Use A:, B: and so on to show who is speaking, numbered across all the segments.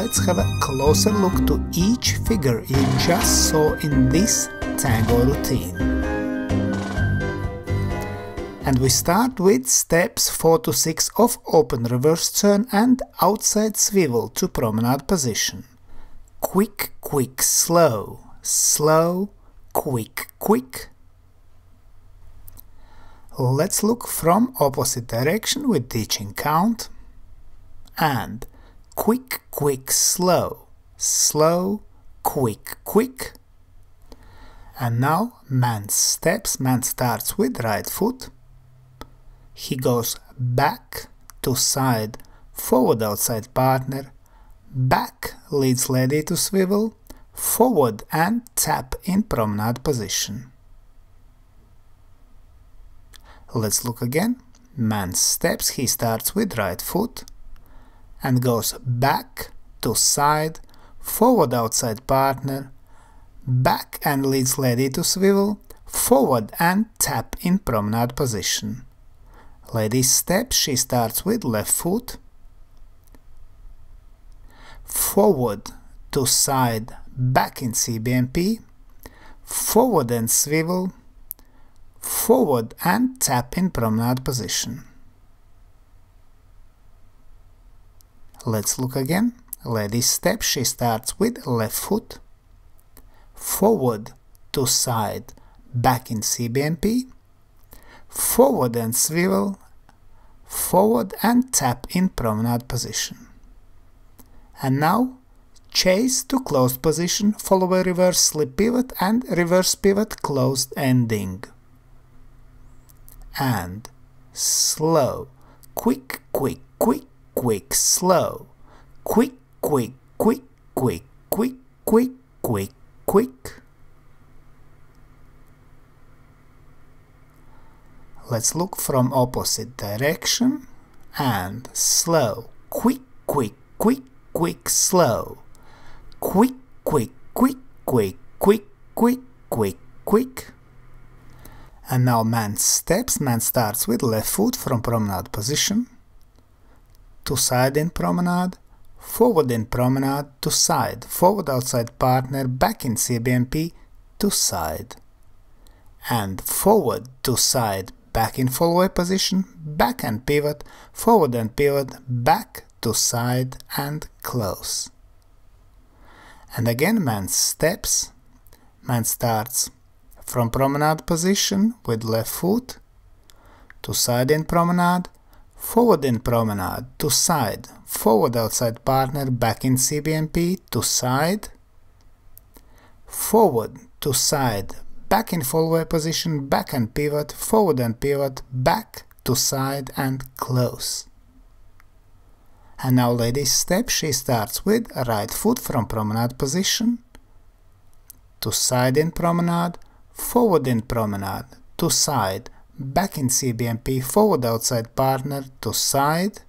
A: let's have a closer look to each figure you just saw in this tango routine. And we start with steps 4 to 6 of open reverse turn and outside swivel to promenade position. Quick, quick, slow, slow, quick, quick. Let's look from opposite direction with teaching count. And quick, quick, slow, slow, quick, quick. And now man steps, man starts with right foot. He goes back to side, forward outside partner, back leads lady to swivel, forward and tap in promenade position. Let's look again. Man steps, he starts with right foot and goes back to side, forward outside partner, back and leads lady to swivel, forward and tap in promenade position. Lady steps, she starts with left foot, forward to side, back in CBMP, forward and swivel, forward and tap in promenade position. Let's look again. Lady steps, she starts with left foot, forward to side, back in CBMP, forward and swivel, forward and tap in promenade position. And now chase to closed position, Fallaway reverse slip pivot and reverse pivot closed ending. And slow, quick, quick, quick, quick, slow, quick, quick, quick, quick, quick, quick, quick, quick. Let's look from opposite direction. And slow, quick, quick, quick, quick, slow, quick, quick, quick, quick, quick, quick, quick, quick. And now man steps, man starts with left foot from promenade position, to side in promenade, forward in promenade, to side, forward outside partner, back in CBMP, to side. And forward to side, back in Fallaway position, back and pivot, forward and pivot, back to side and close. And again man steps, man starts from promenade position with left foot, to side in promenade, forward in promenade, to side, forward outside partner, back in CBMP, to side, forward to side, back in Fallaway position, back and pivot, forward and pivot, back to side and close. And now lady step, she starts with right foot from promenade position, to side in promenade, forward in promenade, to side, back in CBMP, forward outside partner, to side,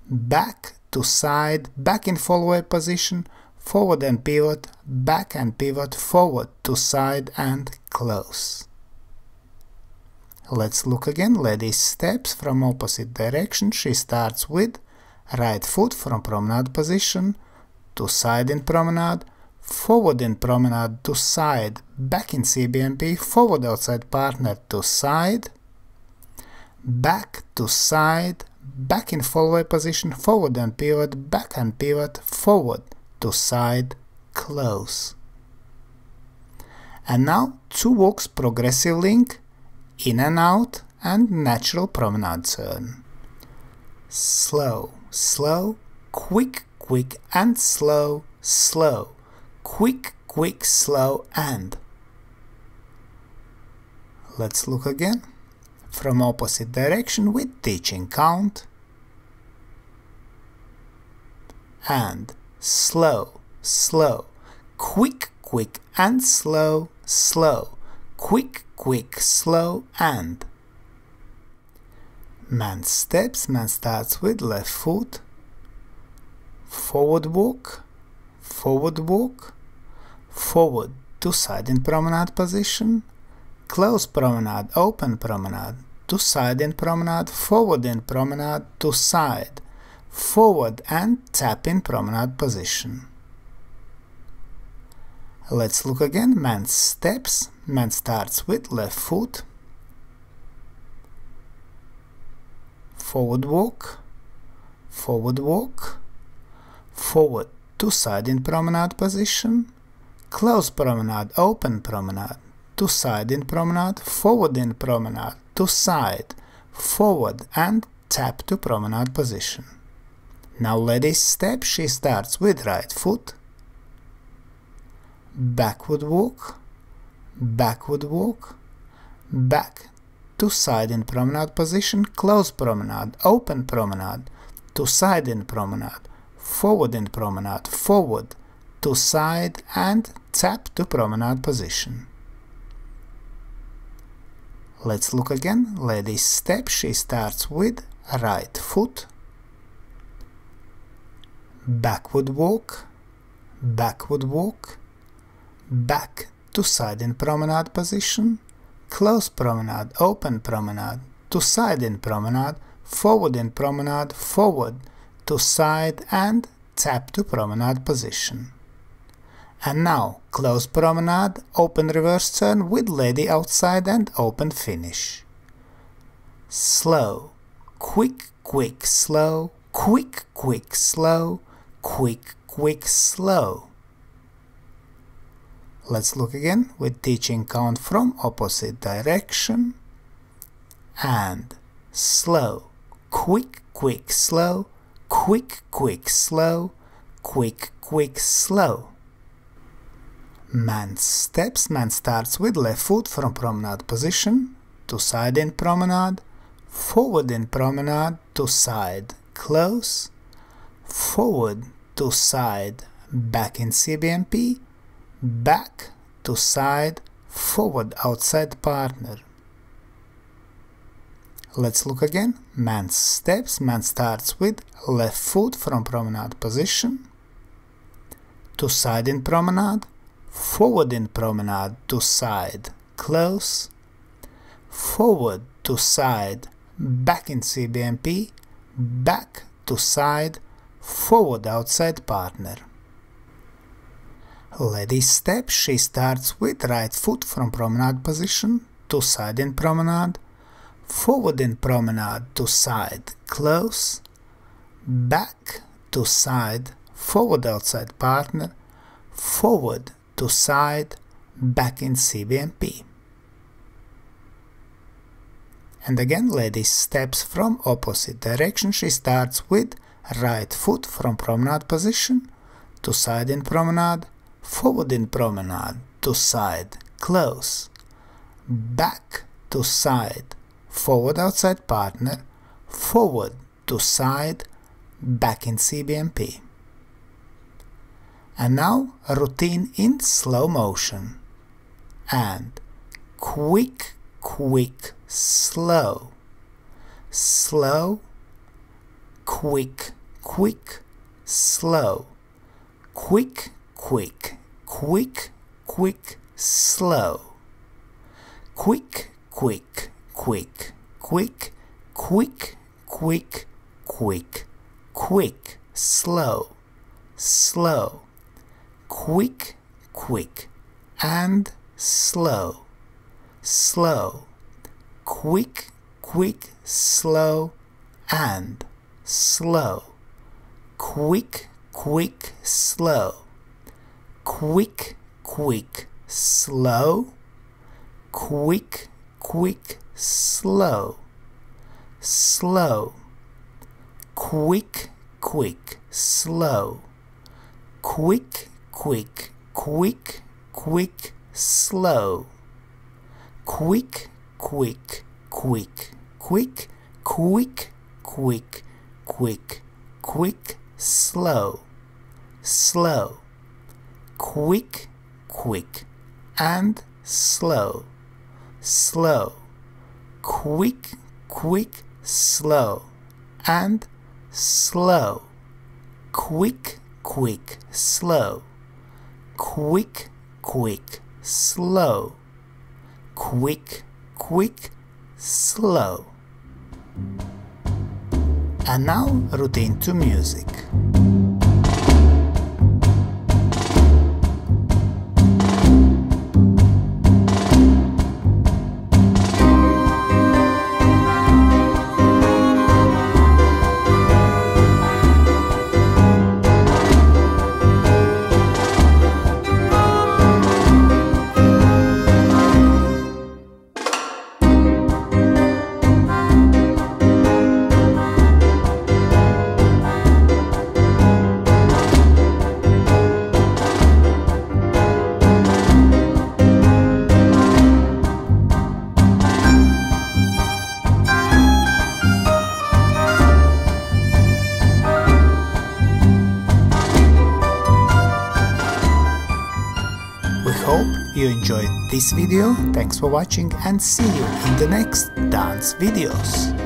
A: back to side, back in Fallaway position, forward and pivot, back and pivot, forward to side and close. Let's look again. Lady steps from opposite direction. She starts with right foot from promenade position, to side in promenade, forward in promenade, to side, back in CBMP, forward outside partner, to side, back to side, back in Fallaway position, forward and pivot, back and pivot, forward to side, close. And now two walks progressive link, in and out, and natural promenade turn. Slow, slow, quick, quick, and slow, slow, quick, quick, slow, and. Let's look again. From opposite direction with teaching count. And slow, slow, quick, quick, and slow, slow, quick, quick, slow, and. Man steps, man starts with left foot, forward walk, forward walk, forward to side in promenade position, close promenade, open promenade, to side in promenade, forward in promenade, to side, forward and tap in promenade position. Let's look again. Man steps. Man starts with left foot, forward walk, forward walk, forward to side in promenade position, close promenade, open promenade, to side in promenade, forward in promenade, to side, forward and tap to promenade position. Now lady step. She starts with right foot, backward walk, backward walk, back to side in promenade position, close promenade, open promenade, to side in promenade, forward in promenade, forward, to side and tap to promenade position. Let's look again. Lady step. She starts with right foot, backward walk, backward walk, back to side in promenade position, close promenade, open promenade, to side in promenade, forward in promenade, forward, to side and tap to promenade position. And now close promenade, open reverse turn with lady outside and open finish. Slow, quick, quick, slow, quick, quick, slow, quick, quick, slow. Let's look again with teaching count from opposite direction. And slow, quick, quick, slow, quick, quick, slow, quick, quick, slow. Man steps. Man starts with left foot from promenade position, to side in promenade, forward in promenade, to side, close, forward, to side, back in CBMP, back, to side, forward outside partner. Let's look again. Man steps. Man starts with left foot from promenade position, to side in promenade, forward in promenade, to side, close, forward, to side, back in CBMP, back, to side, forward outside partner. Lady step. She starts with right foot from promenade position, to side in promenade, forward in promenade, to side, close, back, to side, forward outside partner, forward, to side, back in CBMP. And again, lady steps from opposite direction. She starts with right foot from promenade position, to side in promenade, forward in promenade, to side, close, back, to side, forward outside partner, forward, to side, back in CBMP. And now a routine in slow motion. And quick, quick, slow, slow, quick, quick, slow, quick, quick, quick, quick, slow, quick, quick, quick, quick, quick, quick, quick, quick, slow, slow, quick, quick, and slow, slow, quick, quick, slow, and slow, quick, quick, slow, quick, quick, slow, quick, quick, slow, slow, quick, quick, slow, quick, quick, quick, quick, slow, quick, quick, quick, quick, quick, quick, quick, quick, slow, slow, quick, quick, and slow, slow, quick, quick, slow, and slow, quick, quick, slow, quick, quick, slow, quick, quick, slow. And now routine to music. Hope you enjoyed this video, thanks for watching and see you in the next dance videos.